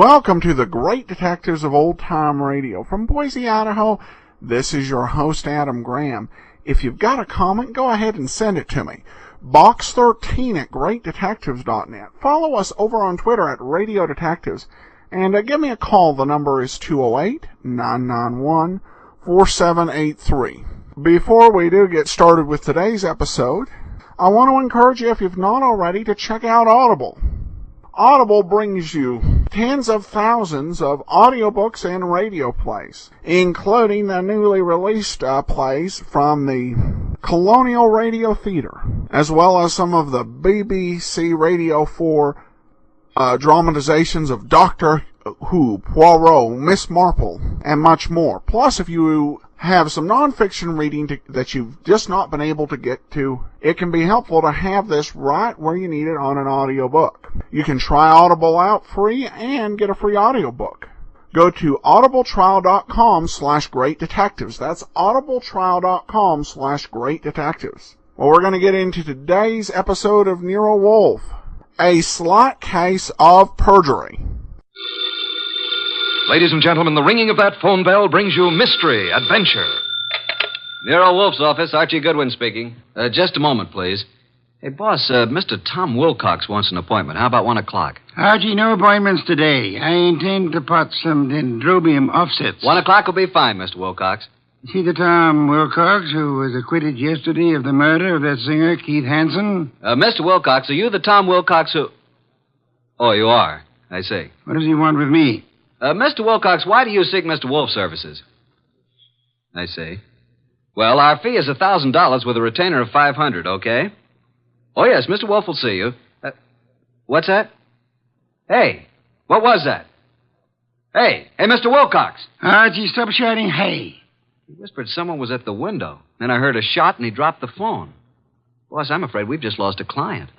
Welcome to the Great Detectives of Old Time Radio. From Boise, Idaho, this is your host, Adam Graham. If you've got a comment, go ahead and send it to me. Box13 at greatdetectives.net. Follow us over on Twitter at Radio Detectives. And give me a call. The number is 208-991-4783. Before we do get started with today's episode, I want to encourage you, if you've not already, to check out Audible. Audible brings you tens of thousands of audiobooks and radio plays, including the newly released plays from the Colonial Radio Theatre, as well as some of the BBC Radio 4 dramatizations of Doctor Who, Poirot, Miss Marple, and much more. Plus, if you have some nonfiction reading that you've just not been able to get to, it can be helpful to have this right where you need it on an audiobook. You can try Audible out free and get a free audiobook. Go to audibletrial.com/greatdetectives. That's audibletrial.com/greatdetectives. Well, we're going to get into today's episode of Nero Wolfe, a slight case of perjury. Ladies and gentlemen, the ringing of that phone bell brings you mystery, adventure. Nero Wolfe's office, Archie Goodwin speaking. Just a moment, please. Hey, boss, Mr. Tom Wilcox wants an appointment. How about 1 o'clock? Archie, no appointments today. I intend to pot some dendrobium offsets. 1 o'clock will be fine, Mr. Wilcox. See the Tom Wilcox who was acquitted yesterday of the murder of that singer, Keith Hansen? Mr. Wilcox, are you the Tom Wilcox who... Oh, you are. I see. What does he want with me? Mr. Wilcox, why do you seek Mr. Wolfe's services? I see. Well, our fee is $1,000 with a retainer of $500, okay? Oh, yes, Mr. Wolfe will see you. What's that? Hey, what was that? Hey, Mr. Wilcox. Archie, stop shouting, hey. He whispered someone was at the window. Then I heard a shot and he dropped the phone. Boss, I'm afraid we've just lost a client.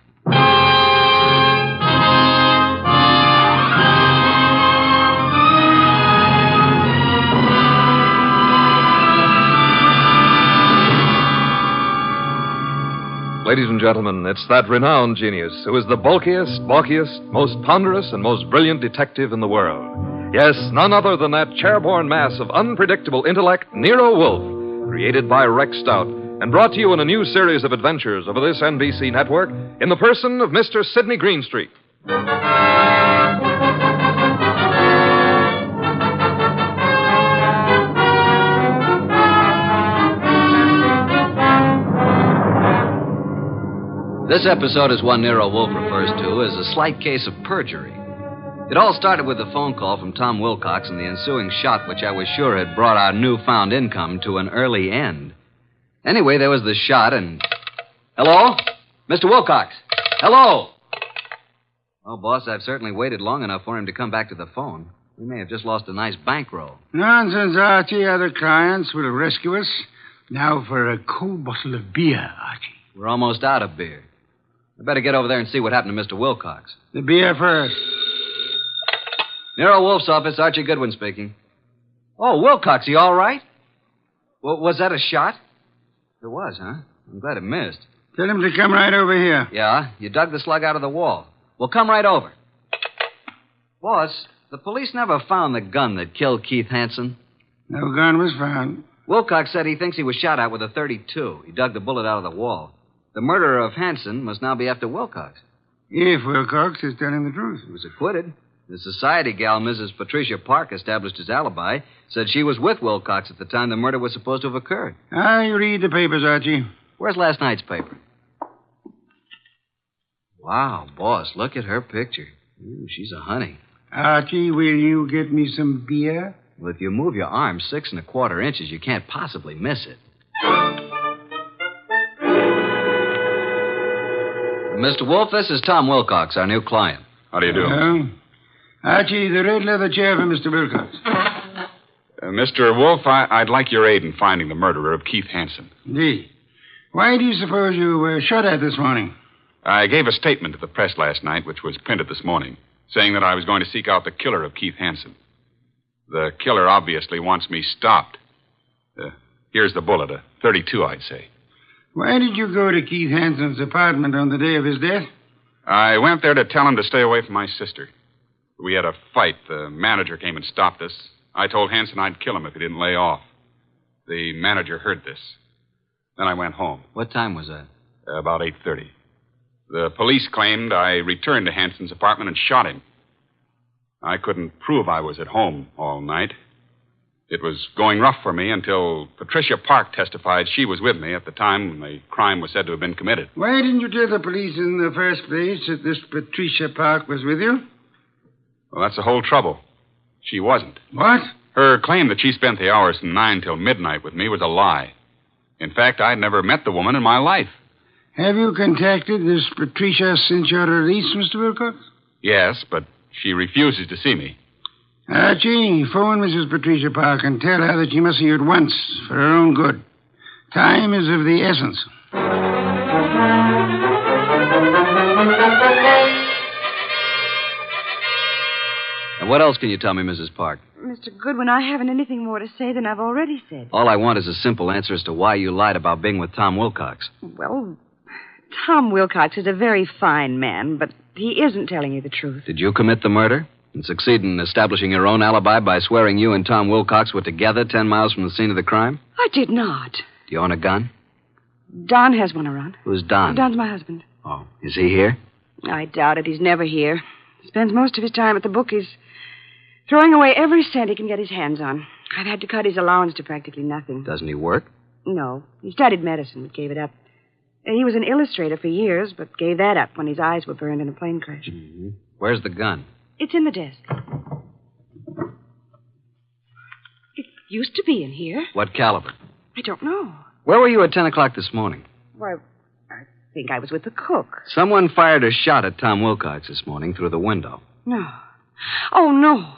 Ladies and gentlemen, it's that renowned genius who is the bulkiest, balkiest, most ponderous, and most brilliant detective in the world. Yes, none other than that chairborne mass of unpredictable intellect, Nero Wolfe, created by Rex Stout and brought to you in a new series of adventures over this NBC network in the person of Mr. Sidney Greenstreet. This episode is one Nero Wolfe refers to as a slight case of perjury. It all started with a phone call from Tom Wilcox and the ensuing shot, which I was sure had brought our newfound income to an early end. Anyway, there was the shot and... Hello? Mr. Wilcox? Hello? Oh, boss, I've certainly waited long enough for him to come back to the phone. We may have just lost a nice bankroll. Nonsense, Archie. Other clients will rescue us. Now for a cold bottle of beer, Archie. We're almost out of beer. I better get over there and see what happened to Mr. Wilcox. The beer first. Nero Wolfe's office, Archie Goodwin speaking. Oh, Wilcox, you all right? Well, was that a shot? It was, huh? I'm glad it missed. Tell him to come right over here. Yeah, you dug the slug out of the wall. Well, come right over. Boss, the police never found the gun that killed Keith Hansen. No gun was found. Wilcox said he thinks he was shot at with a .32. He dug the bullet out of the wall. The murderer of Hansen must now be after Wilcox. If Wilcox is telling the truth. He was acquitted. The society gal, Mrs. Patricia Park, established his alibi, said she was with Wilcox at the time the murder was supposed to have occurred. I read the papers, Archie. Where's last night's paper? Wow, boss, look at her picture. Ooh, she's a honey. Archie, will you get me some beer? Well, if you move your arm 6 1/4 inches, you can't possibly miss it. Mr. Wolfe, this is Tom Wilcox, our new client. How do you do? Archie, the red leather chair for Mr. Wilcox. Mr. Wolfe, I'd like your aid in finding the murderer of Keith Hansen. Indeed. Why do you suppose you were shot at this morning? I gave a statement to the press last night, which was printed this morning, saying that I was going to seek out the killer of Keith Hansen. The killer obviously wants me stopped. Here's the bullet, a .32, I'd say. Why did you go to Keith Hansen's apartment on the day of his death? I went there to tell him to stay away from my sister. We had a fight. The manager came and stopped us. I told Hanson I'd kill him if he didn't lay off. The manager heard this. Then I went home. What time was that? About 8:30. The police claimed I returned to Hanson's apartment and shot him. I couldn't prove I was at home all night. It was going rough for me until Patricia Park testified she was with me at the time when the crime was said to have been committed. Why didn't you tell the police in the first place that this Patricia Park was with you? Well, that's the whole trouble. She wasn't. What? Her claim that she spent the hours from 9 till midnight with me was a lie. In fact, I'd never met the woman in my life. Have you contacted this Patricia since your release, Mr. Wilcox? Yes, but she refuses to see me. Archie, phone Mrs. Patricia Park and tell her that she must see you at once for her own good. Time is of the essence. And what else can you tell me, Mrs. Park? Mr. Goodwin, I haven't anything more to say than I've already said. All I want is a simple answer as to why you lied about being with Tom Wilcox. Well, Tom Wilcox is a very fine man, but he isn't telling you the truth. Did you commit the murder and succeed in establishing your own alibi by swearing you and Tom Wilcox were together 10 miles from the scene of the crime? I did not. Do you own a gun? Don has one around. Who's Don? Don's my husband. Oh, is he here? I doubt it. He's never here. Spends most of his time at the bookies, throwing away every cent he can get his hands on. I've had to cut his allowance to practically nothing. Doesn't he work? No. He studied medicine, but gave it up. He was an illustrator for years, but gave that up when his eyes were burned in a plane crash. Mm-hmm. Where's the gun? It's in the desk. It used to be in here. What caliber? I don't know. Where were you at 10 o'clock this morning? Why, I think I was with the cook. Someone fired a shot at Tom Wilcox this morning through the window. No. Oh, no.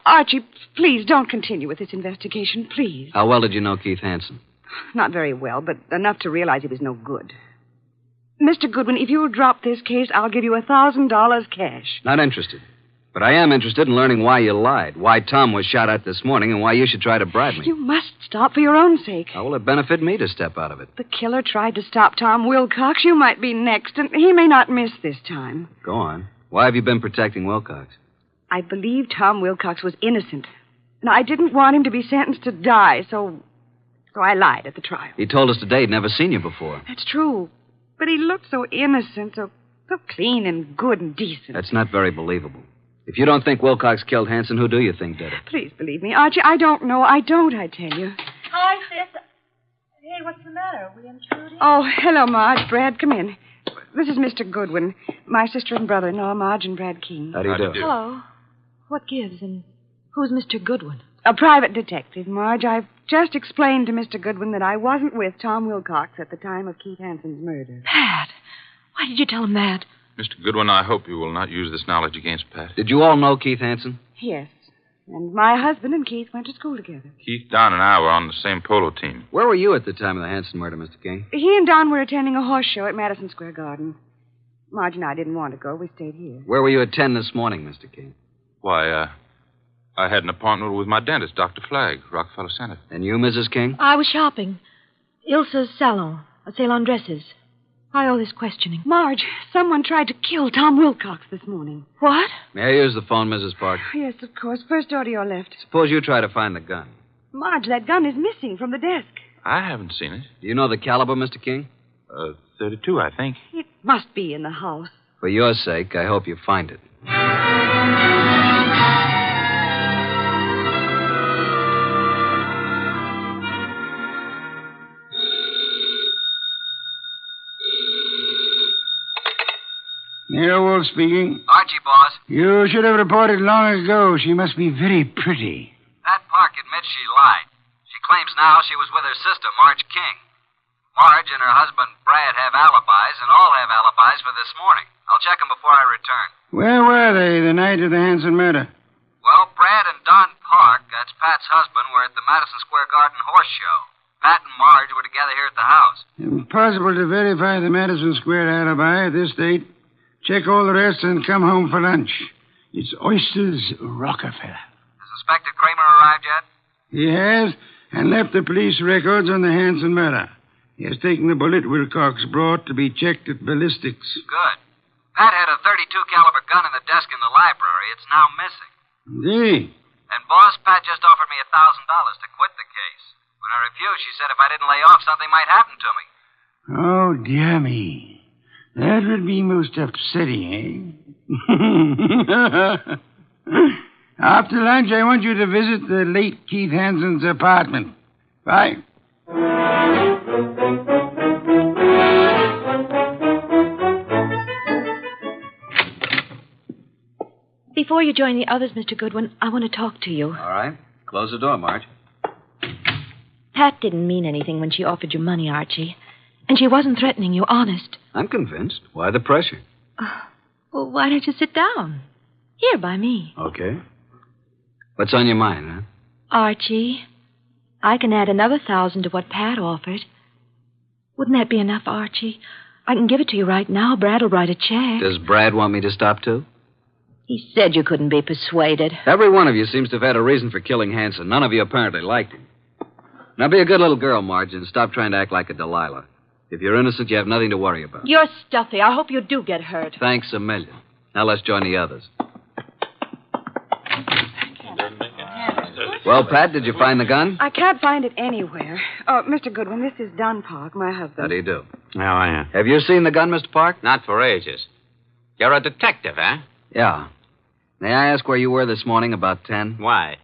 Archie, please don't continue with this investigation, please. How well did you know Keith Hansen? Not very well, but enough to realize he was no good. Mr. Goodwin, if you'll drop this case, I'll give you $1,000 cash. Not interested. But I am interested in learning why you lied, why Tom was shot at this morning, and why you should try to bribe me. You must stop for your own sake. How will it benefit me to step out of it? The killer tried to stop Tom Wilcox. You might be next, and he may not miss this time. Go on. Why have you been protecting Wilcox? I believe Tom Wilcox was innocent. And I didn't want him to be sentenced to die, so I lied at the trial. He told us today he'd never seen you before. That's true. But he looked so innocent, so clean and good and decent. That's not very believable. If you don't think Wilcox killed Hansen, who do you think did it? Please believe me, Archie. I don't know. I tell you. Hi, sis. Hey, what's the matter? Are we intruding? Oh, hello, Marge. Brad, come in. This is Mr. Goodwin, my sister and brother-in-law, Marge and Brad King. How do you do? Hello. What gives, and who's Mr. Goodwin? A private detective, Marge. I've just explained to Mr. Goodwin that I wasn't with Tom Wilcox at the time of Keith Hansen's murder. Pat, why did you tell him that? Mr. Goodwin, I hope you will not use this knowledge against Pat. Did you all know Keith Hansen? Yes. And my husband and Keith went to school together. Keith, Don, and I were on the same polo team. Where were you at the time of the Hansen murder, Mr. King? He and Don were attending a horse show at Madison Square Garden. Marge and I didn't want to go. We stayed here. Where were you at 10 this morning, Mr. King? Why, I had an appointment with my dentist, Dr. Flagg, Rockefeller Center. And you, Mrs. King? I was shopping. Ilsa's salon, a sale on dresses. Why all this questioning? Marge, someone tried to kill Tom Wilcox this morning. What? May I use the phone, Mrs. Park? Yes, of course. First door to your left. Suppose you try to find the gun. Marge, that gun is missing from the desk. I haven't seen it. Do you know the caliber, Mr. King? 32, I think. It must be in the house. For your sake, I hope you find it. Nero Wolfe speaking. Archie, boss. You should have reported long ago. She must be very pretty. Pat Park admits she lied. She claims now she was with her sister, Marge King. Marge and her husband, Brad, have alibis, and all have alibis for this morning. I'll check them before I return. Where were they the night of the Hansen murder? Well, Brad and Don Park, that's Pat's husband, were at the Madison Square Garden horse show. Pat and Marge were together here at the house. Impossible to verify the Madison Square alibi at this date. Check all the rest and come home for lunch. It's Oysters Rockefeller. Has Inspector Kramer arrived yet? He has, and left the police records on the Hansen murder. He has taken the bullet Wilcox brought to be checked at Ballistics. Good. Pat had a .32 caliber gun in the desk in the library. It's now missing. Indeed. And boss, Pat just offered me $1,000 to quit the case. When I refused, she said if I didn't lay off, something might happen to me. Oh, dear me. That would be most upsetting, eh? After lunch, I want you to visit the late Keith Hansen's apartment. Bye. Before you join the others, Mr. Goodwin, I want to talk to you. All right. Close the door, Marge. Pat didn't mean anything when she offered you money, Archie. And she wasn't threatening you, honest. I'm convinced. Why the pressure? Well, why don't you sit down? Here, by me. Okay. What's on your mind, huh? Archie, I can add another 1,000 to what Pat offered. Wouldn't that be enough, Archie? I can give it to you right now. Brad will write a check. Does Brad want me to stop, too? He said you couldn't be persuaded. Every one of you seems to have had a reason for killing Hanson. None of you apparently liked him. Now be a good little girl, Marge, and stop trying to act like a Delilah. If you're innocent, you have nothing to worry about. You're stuffy. I hope you do get hurt. Thanks a million. Now let's join the others. Well, Pat, did you find the gun? I can't find it anywhere. Oh, Mr. Goodwin, this is Don Park, my husband. How do you do? How are you? Have you seen the gun, Mr. Park? Not for ages. You're a detective, eh? Yeah. May I ask where you were this morning about 10? Why?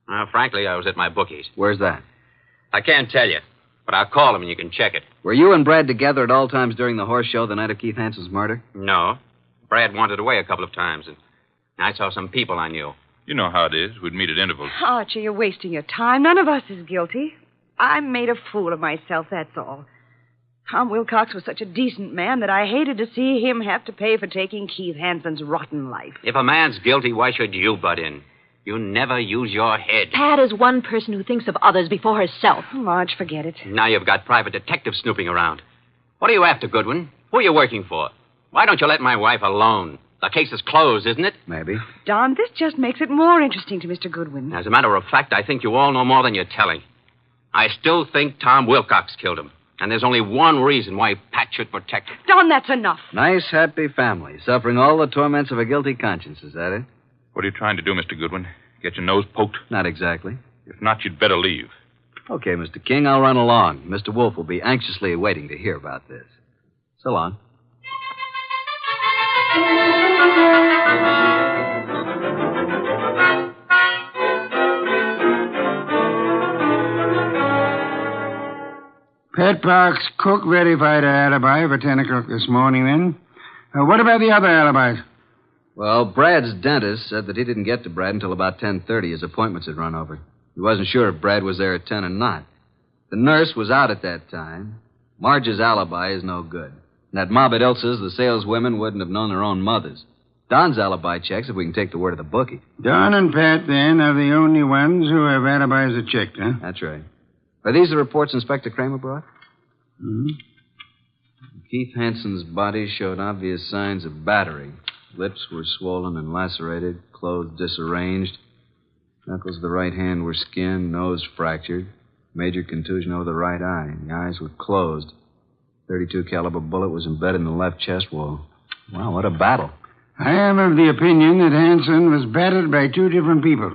Well, frankly, I was at my bookies. Where's that? I can't tell you, but I'll call him and you can check it. Were you and Brad together at all times during the horse show the night of Keith Hanson's murder? No. Brad wandered away a couple of times, and I saw some people I knew. You know how it is. We'd meet at intervals. Archie, you're wasting your time. None of us is guilty. I made a fool of myself, that's all. Tom Wilcox was such a decent man that I hated to see him have to pay for taking Keith Hanson's rotten life. If a man's guilty, why should you butt in? You never use your head. Pat is one person who thinks of others before herself. Marge, forget it. Now you've got private detectives snooping around. What are you after, Goodwin? Who are you working for? Why don't you let my wife alone? The case is closed, isn't it? Maybe. Don, this just makes it more interesting to Mr. Goodwin. As a matter of fact, I think you all know more than you're telling. I still think Tom Wilcox killed him. And there's only one reason why Pat should protect him. Don, that's enough. Nice, happy family, suffering all the torments of a guilty conscience. Is that it? What are you trying to do, Mr. Goodwin? Get your nose poked? Not exactly. If not, you'd better leave. Okay, Mr. King, I'll run along. Mr. Wolfe will be anxiously waiting to hear about this. So long. Pat Park's cook verified her alibi for 10 o'clock this morning, then. What about the other alibis? Well, Brad's dentist said that he didn't get to Brad until about 10:30. His appointments had run over. He wasn't sure if Brad was there at 10 or not. The nurse was out at that time. Marge's alibi is no good. And that mob at Ilsa's, the saleswomen wouldn't have known their own mothers. Don's alibi checks if we can take the word of the bookie. Don and Pat, then, are the only ones who have alibis that checked, huh? That's right. Are these the reports Inspector Kramer brought? Mm-hmm. Keith Hanson's body showed obvious signs of battery. Lips were swollen and lacerated, clothes disarranged. Knuckles of the right hand were skinned, nose fractured. Major contusion over the right eye. The eyes were closed. .32 caliber bullet was embedded in the left chest wall. Wow, what a battle. I am of the opinion that Hanson was battered by two different people.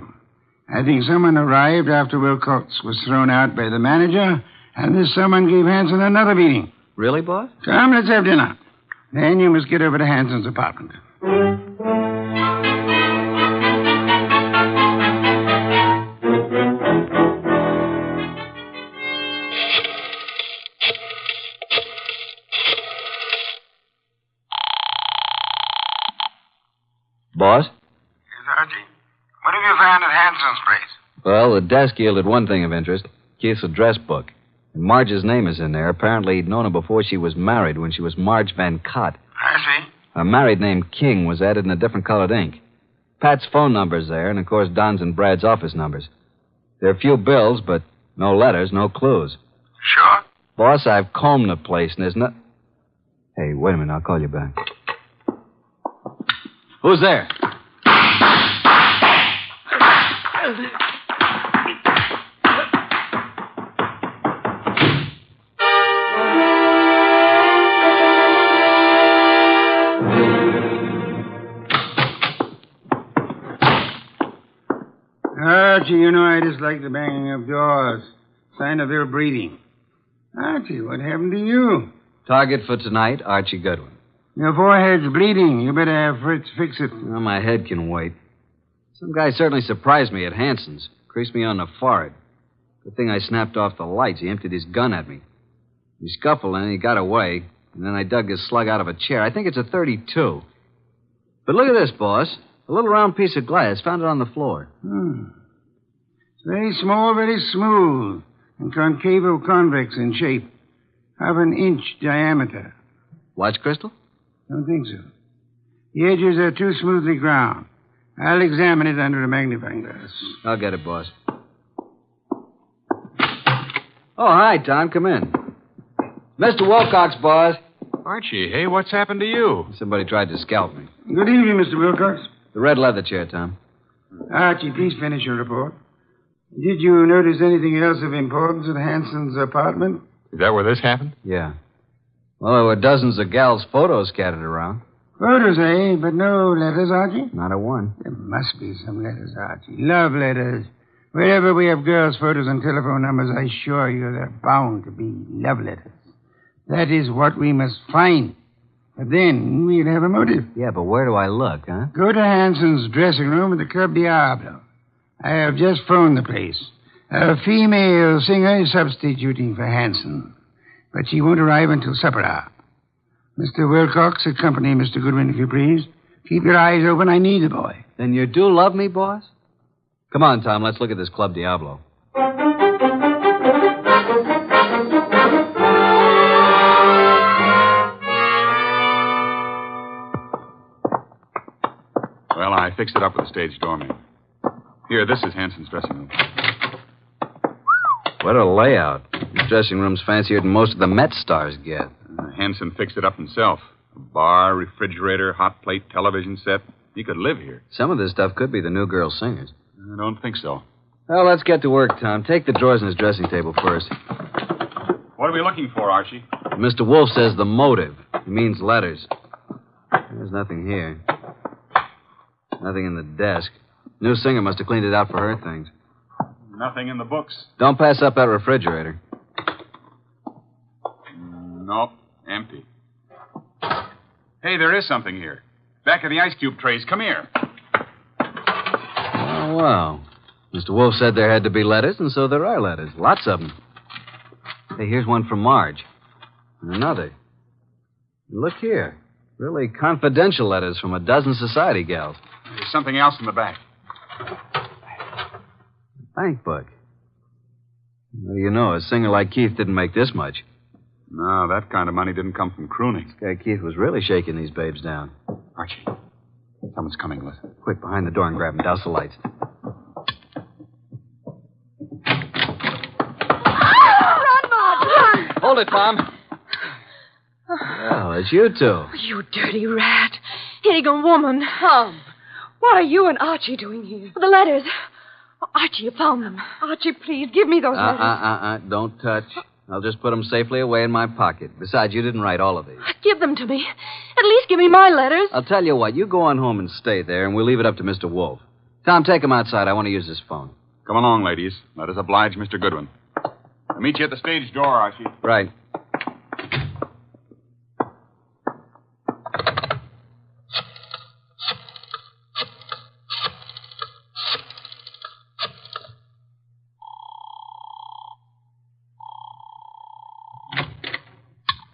I think someone arrived after Wilcox was thrown out by the manager, and this someone gave Hanson another beating. Really, boss? Come, let's have dinner. Then you must get over to Hanson's apartment. Boss? Yes, Archie. What have you found at Hanson's place? Well, the desk yielded one thing of interest. Keith's address book. And Marge's name is in there. Apparently, he'd known her before she was married, when she was Marge Van Cott. I see. A married name King was added in a different colored ink. Pat's phone number's there, and of course Don's and Brad's office numbers. There are a few bills, but no letters, no clues. Sure? Boss, I've combed the place, and there's no... Hey, wait a minute, I'll call you back. Who's there? Archie, you know I dislike the banging of doors. Sign of ill breeding. Archie, what happened to you? Target for tonight, Archie Goodwin. Your forehead's bleeding. You better have Fritz fix it. Well, my head can wait. Some guy certainly surprised me at Hanson's. Creased me on the forehead. Good thing I snapped off the lights. He emptied his gun at me. We scuffled and he got away. And then I dug his slug out of a chair. I think it's a .32. But look at this, boss. A little round piece of glass. Found it on the floor. It's very small, very smooth, and concavo-convex in shape. Half an inch diameter. Watch crystal? Don't think so. The edges are too smoothly ground. I'll examine it under a magnifying glass. I'll get it, boss. Oh, hi, Tom. Come in. Mr. Wilcox, boss. Archie, hey, what's happened to you? Somebody tried to scalp me. Good evening, Mr. Wilcox. The red leather chair, Tom. Archie, please finish your report. Did you notice anything else of importance at Hanson's apartment? Is that where this happened? Yeah. Well, there were dozens of gals' photos scattered around. Photos, eh? But no letters, Archie? Not a one. There must be some letters, Archie. Love letters. Wherever we have girls' photos and telephone numbers, I assure you they're bound to be love letters. That is what we must find. But then we'll have a motive. Yeah, but where do I look, huh? Go to Hanson's dressing room at the Club Diablo. I have just phoned the place. A female singer is substituting for Hanson, but she won't arrive until supper hour. Mr. Wilcox, accompany Mr. Goodwin, if you please. Keep your eyes open. I need the boy. Then you do love me, boss? Come on, Tom. Let's look at this Club Diablo. Well, I fixed it up with the stage doorman. Here, this is Hanson's dressing room. What a layout. This dressing room's fancier than most of the Met stars get. Hanson fixed it up himself. A bar, refrigerator, hot plate, television set. He could live here. Some of this stuff could be the new girl singers. I don't think so. Well, let's get to work, Tom. Take the drawers in his dressing table first. What are we looking for, Archie? Mr. Wolfe says the motive. He means letters. There's nothing here. Nothing in the desk. New singer must have cleaned it out for her things. Nothing in the books. Don't pass up that refrigerator. Nope, empty. Hey, there is something here. Back of the ice cube trays. Come here. Oh, wow. Mr. Wolfe said there had to be letters, and so there are letters. Lots of them. Hey, here's one from Marge. And another. Look here. Really confidential letters from a dozen society gals. There's something else in the back. Bank book. What do you know? A singer like Keith didn't make this much. No, that kind of money didn't come from crooning. This guy Keith was really shaking these babes down. Archie, someone's coming, listen. Quick, behind the door and grab him. Douse the lights. Run, Marge, run! Hold it, Tom. Well, it's you two. You dirty rat. Higgin woman. Tom, what are you and Archie doing here? The letters. Oh, Archie, you found them. Archie, please, give me those letters. Don't touch. I'll just put them safely away in my pocket. Besides, you didn't write all of these. Give them to me. At least give me my letters. I'll tell you what. You go on home and stay there, and we'll leave it up to Mr. Wolfe. Tom, take him outside. I want to use his phone. Come along, ladies. Let us oblige Mr. Goodwin. I'll meet you at the stage door, Archie. Right.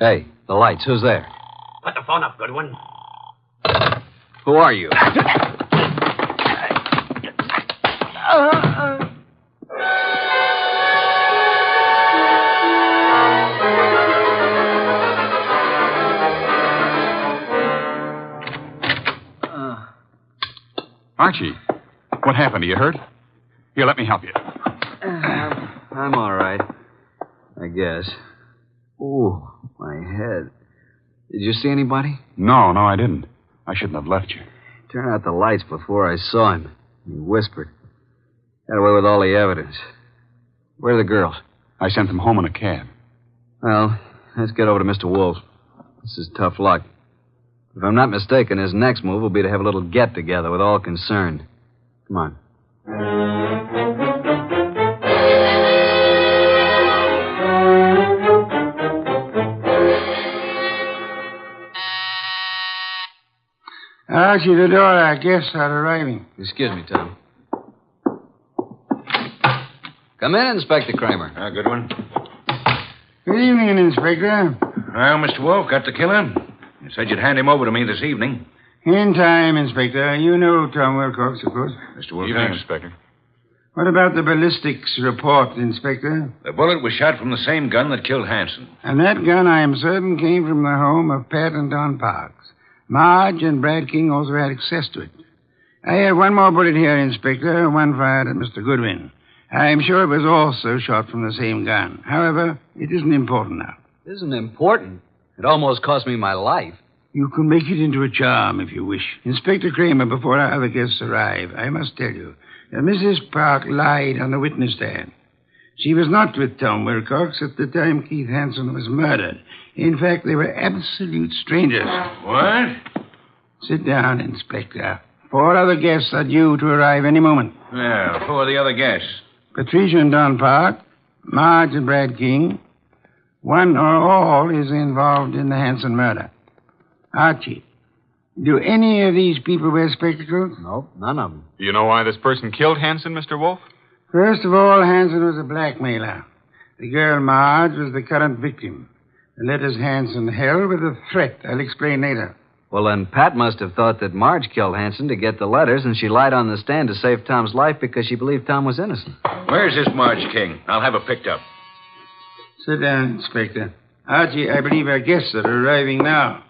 Hey, the lights. Who's there? Put the phone up, Goodwin. Who are you? Archie, what happened? Are you hurt? Here, let me help you. I'm all right. I guess. Ooh, my head. Did you see anybody? No, I didn't. I shouldn't have left you. Turn out the lights before I saw him. He whispered. Got away with all the evidence. Where are the girls? I sent them home in a cab. Well, let's get over to Mr. Wolfe. This is tough luck. If I'm not mistaken, his next move will be to have a little get-together with all concerned. Come on. Archie, the door, our guests are arriving. Excuse me, Tom. Come in, Inspector Kramer. Goodwin. Good evening, Inspector. Well, Mr. Wolfe, got the killer? You said you'd hand him over to me this evening. In time, Inspector. You know Tom Wilcox, of course. Mr. Wolfe. Evening, Inspector. What about the ballistics report, Inspector? The bullet was shot from the same gun that killed Hanson. And that gun, I am certain, came from the home of Pat and Don Parks. Marge and Brad King also had access to it. I have one more bullet here, Inspector, one fired at Mr. Goodwin. I am sure it was also shot from the same gun. However, it isn't important now. Isn't important? It almost cost me my life. You can make it into a charm if you wish. Inspector Kramer, before our other guests arrive, I must tell you that Mrs. Park lied on the witness stand. She was not with Tom Wilcox at the time Keith Hanson was murdered. In fact, they were absolute strangers. What? Sit down, Inspector. 4 other guests are due to arrive any moment. Well, who are the other guests? Patricia and Don Park, Marge and Brad King. One or all is involved in the Hanson murder. Archie, do any of these people wear spectacles? Nope, none of them. Do you know why this person killed Hanson, Mr. Wolfe? First of all, Hanson was a blackmailer. The girl Marge was the current victim. The letters Hanson held were the threat. I'll explain later. Well, then Pat must have thought that Marge killed Hanson to get the letters, and she lied on the stand to save Tom's life because she believed Tom was innocent. Where's this Marge King? I'll have her picked up. Sit down, Inspector. Archie, I believe our guests are arriving now.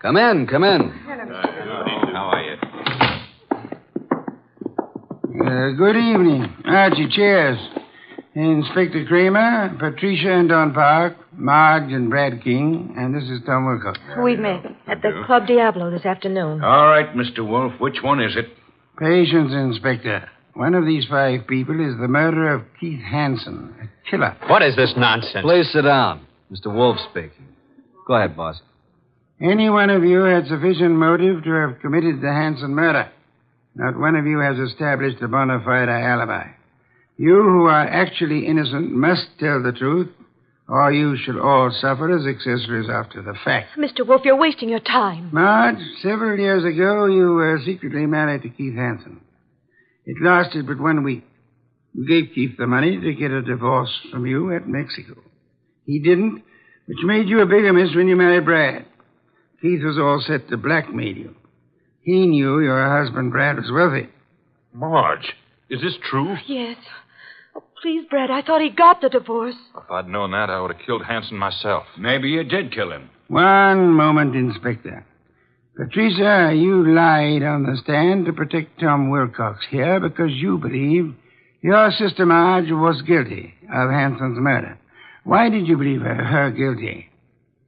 Come in, come in. How are you? Good evening. Archie, cheers. Inspector Kramer, Patricia and Don Park, Marge and Brad King, and this is Tom Wilcox. We met at the Club Diablo this afternoon. All right, Mr. Wolfe. Which one is it? Patience, Inspector. One of these 5 people is the murderer of Keith Hanson, a killer. What is this nonsense? Please sit down. Mr. Wolfe speaking. Go ahead, boss. Any one of you had sufficient motive to have committed the Hanson murder. Not one of you has established a bona fide alibi. You who are actually innocent must tell the truth, or you shall all suffer as accessories after the fact. Mr. Wolfe, you're wasting your time. Marge, several years ago, you were secretly married to Keith Hanson. It lasted but 1 week. You gave Keith the money to get a divorce from you at Mexico. He didn't, which made you a bigamist when you married Brad. Keith was all set to blackmail you. He knew your husband, Brad, was wealthy. Marge, is this true? Yes. Oh, please, Brad, I thought he got the divorce. If I'd known that, I would have killed Hanson myself. Maybe you did kill him. One moment, Inspector. Patricia, you lied on the stand to protect Tom Wilcox here because you believed your sister Marge was guilty of Hanson's murder. Why did you believe her guilty?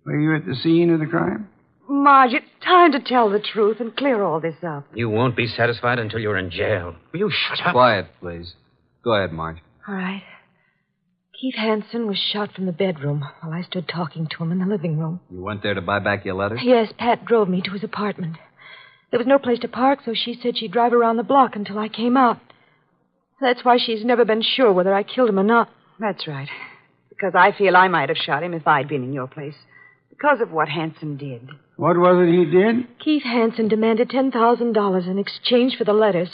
Were you at the scene of the crime? Marge, it's time to tell the truth and clear all this up. You won't be satisfied until you're in jail. Will you shut up? Quiet, please. Go ahead, Marge. All right. Keith Hanson was shot from the bedroom while I stood talking to him in the living room. You went there to buy back your letters? Yes, Pat drove me to his apartment. There was no place to park, so she said she'd drive around the block until I came out. That's why she's never been sure whether I killed him or not. That's right. Because I feel I might have shot him if I'd been in your place. Because of what Hanson did. What was it he did? Keith Hanson demanded $10,000 in exchange for the letters.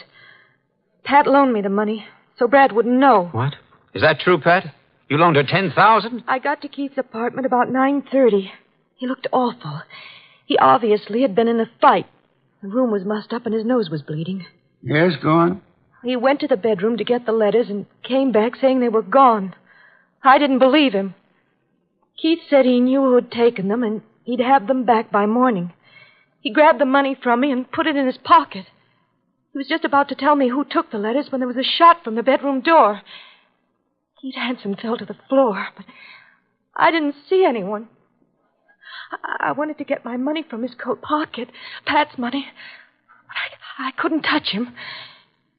Pat loaned me the money, so Brad wouldn't know. What? Is that true, Pat? You loaned her $10,000? I got to Keith's apartment about 9:30. He looked awful. He obviously had been in a fight. The room was mussed up and his nose was bleeding. Yes, go on. He went to the bedroom to get the letters and came back saying they were gone. I didn't believe him. Keith said he knew who had taken them and he'd have them back by morning. He grabbed the money from me and put it in his pocket. He was just about to tell me who took the letters when there was a shot from the bedroom door. Keith Hanson fell to the floor, but I didn't see anyone. I wanted to get my money from his coat pocket, Pat's money, but I couldn't touch him.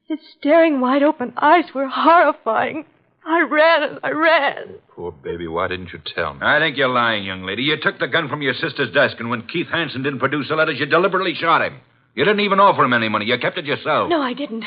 His staring, wide-open eyes were horrifying. I ran. Poor baby, why didn't you tell me? I think you're lying, young lady. You took the gun from your sister's desk, and when Keith Hanson didn't produce the letters, you deliberately shot him. You didn't even offer him any money. You kept it yourself. No, I didn't.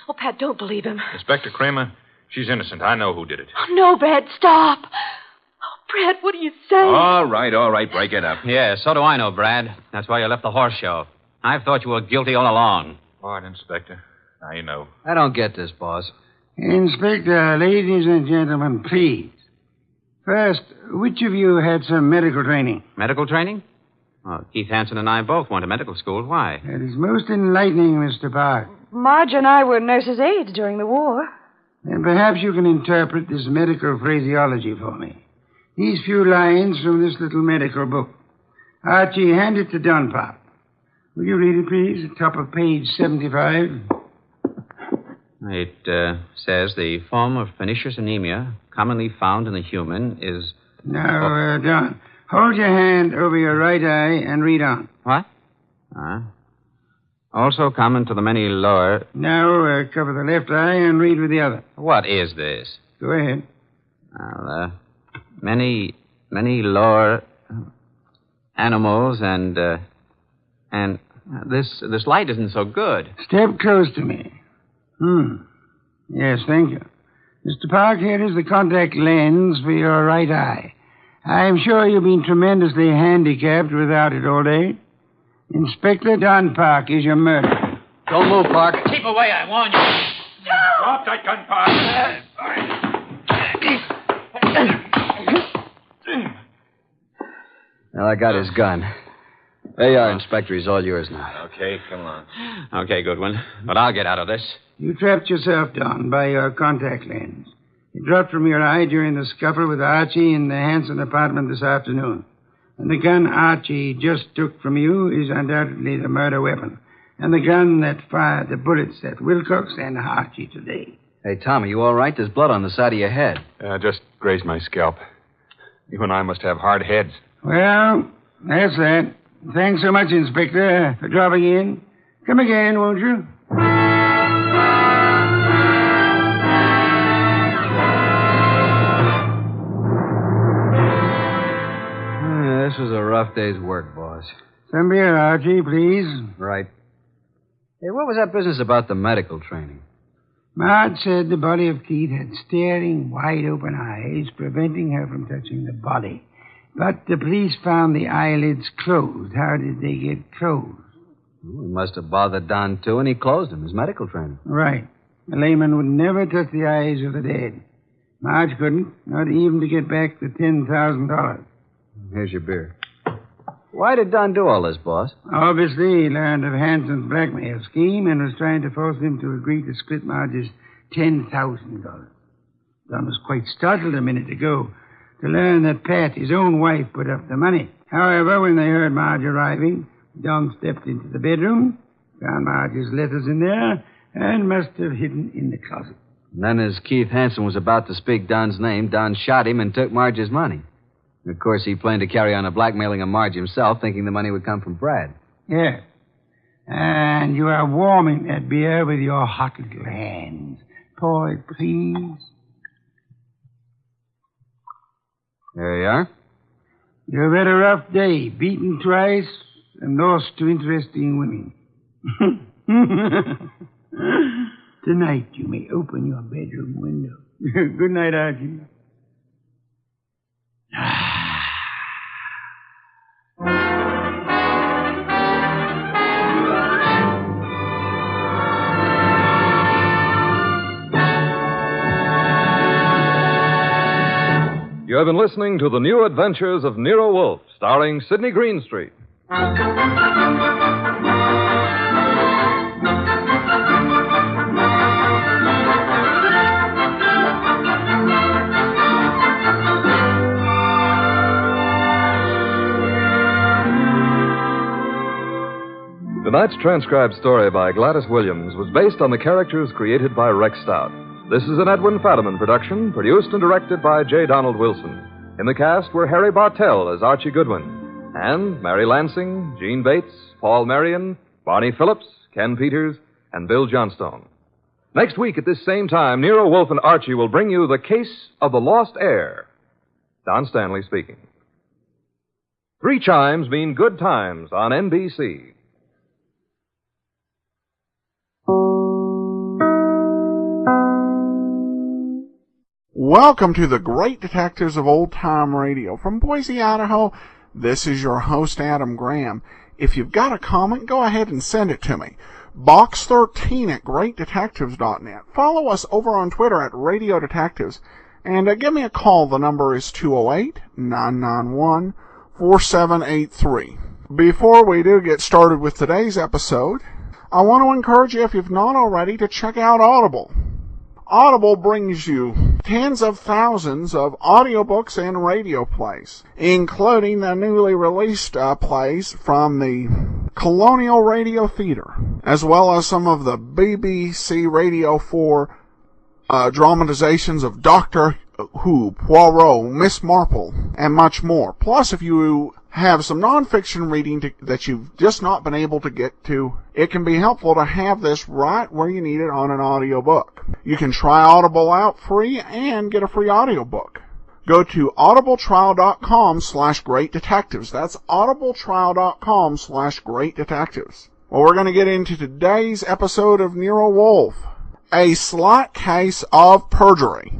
Oh, Pat, don't believe him. Inspector Kramer, she's innocent. I know who did it. Oh, no, Brad, stop. Oh, Brad, what are you saying? All right. Break it up. Yeah, so do I know, Brad. That's why you left the horse show. I've thought you were guilty all along. All right, Inspector. Now you know. I don't get this, boss. Inspector, ladies and gentlemen, please. First, which of you had some medical training? Medical training? Well, Keith Hansen and I both went to medical school. Why? That is most enlightening, Mr. Park. Marge and I were nurses' aides during the war. And perhaps you can interpret this medical phraseology for me. These few lines from this little medical book. Archie, hand it to Dunpop. Will you read it, please? At top of page 75. It says the form of pernicious anemia commonly found in the human is... Now, Don, hold your hand over your right eye and read on. What? Also common to the many lower... Now, cover the left eye and read with the other. What is this? Go ahead. Well, many lower animals and this light isn't so good. Step close to me. Yes, thank you. Mr. Park, here is the contact lens for your right eye. I'm sure you've been tremendously handicapped without it all day. Inspector Don Park is your murderer. Don't move, Park. Keep away, I warn you. Drop that gun, Park. Well, I got his gun. There you are, Inspector. He's all yours now. Okay, come on. Okay, Goodwin. But I'll get out of this. You trapped yourself, Don, by your contact lens. It dropped from your eye during the scuffle with Archie in the Hanson apartment this afternoon. And the gun Archie just took from you is undoubtedly the murder weapon. And the gun that fired the bullets at Wilcox and Archie today. Hey, Tom, are you all right? There's blood on the side of your head. Just grazed my scalp. You and I must have hard heads. Well, that's that. Thanks so much, Inspector, for dropping in. Come again, won't you? This was a rough day's work, boss. Some beer, Archie, please. Right. Hey, what was that business about the medical training? Marge said the body of Keith had staring, wide-open eyes, preventing her from touching the body. But the police found the eyelids closed. How did they get closed? Well, he must have bothered Don, too, and he closed them. His medical training. Right. A layman would never touch the eyes of the dead. Marge couldn't, not even to get back the $10,000. Here's your beer. Why did Don do all this, boss? Obviously, he learned of Hanson's blackmail scheme and was trying to force him to agree to split Marge's $10,000. Don was quite startled a minute ago to learn that Pat, his own wife, put up the money. However, when they heard Marge arriving, Don stepped into the bedroom, found Marge's letters in there, and must have hidden in the closet. And then as Keith Hansen was about to speak Don's name, Don shot him and took Marge's money. And of course, he planned to carry on the blackmailing of Marge himself, thinking the money would come from Brad. Yeah. And you are warming that beer with your hot little hands. Pour it, please. There you are. You've had a rough day, beaten twice and lost to interesting women. Tonight you may open your bedroom window. Good night, Archie. You have been listening to The New Adventures of Nero Wolfe, starring Sidney Greenstreet. Tonight's transcribed story by Gladys Williams was based on the characters created by Rex Stout. This is an Edwin Fadiman production, produced and directed by J. Donald Wilson. In the cast were Harry Bartell as Archie Goodwin, and Mary Lansing, Gene Bates, Paul Marion, Barney Phillips, Ken Peters, and Bill Johnstone. Next week at this same time, Nero Wolfe and Archie will bring you The Case of the Lost Heir. Don Stanley speaking. 3 chimes mean good times on NBC. Welcome to the Great Detectives of Old Time Radio. From Boise, Idaho, this is your host, Adam Graham. If you've got a comment, go ahead and send it to me. Box13 at greatdetectives.net. Follow us over on Twitter at Radio Detectives. And give me a call. The number is 208-991-4783. Before we do get started with today's episode, I want to encourage you, if you've not already, to check out Audible. Audible brings you tens of thousands of audiobooks and radio plays, including the newly released plays from the Colonial Radio Theater, as well as some of the BBC Radio 4 dramatizations of Doctor Who, Poirot, Miss Marple, and much more. Plus, if you have some nonfiction reading that you've just not been able to get to, it can be helpful to have this right where you need it on an audiobook. You can try Audible out free and get a free audiobook. Go to audibletrial.com/greatdetectives. That's audibletrial.com/greatdetectives. Well, we're going to get into today's episode of Nero Wolfe, a slight case of perjury.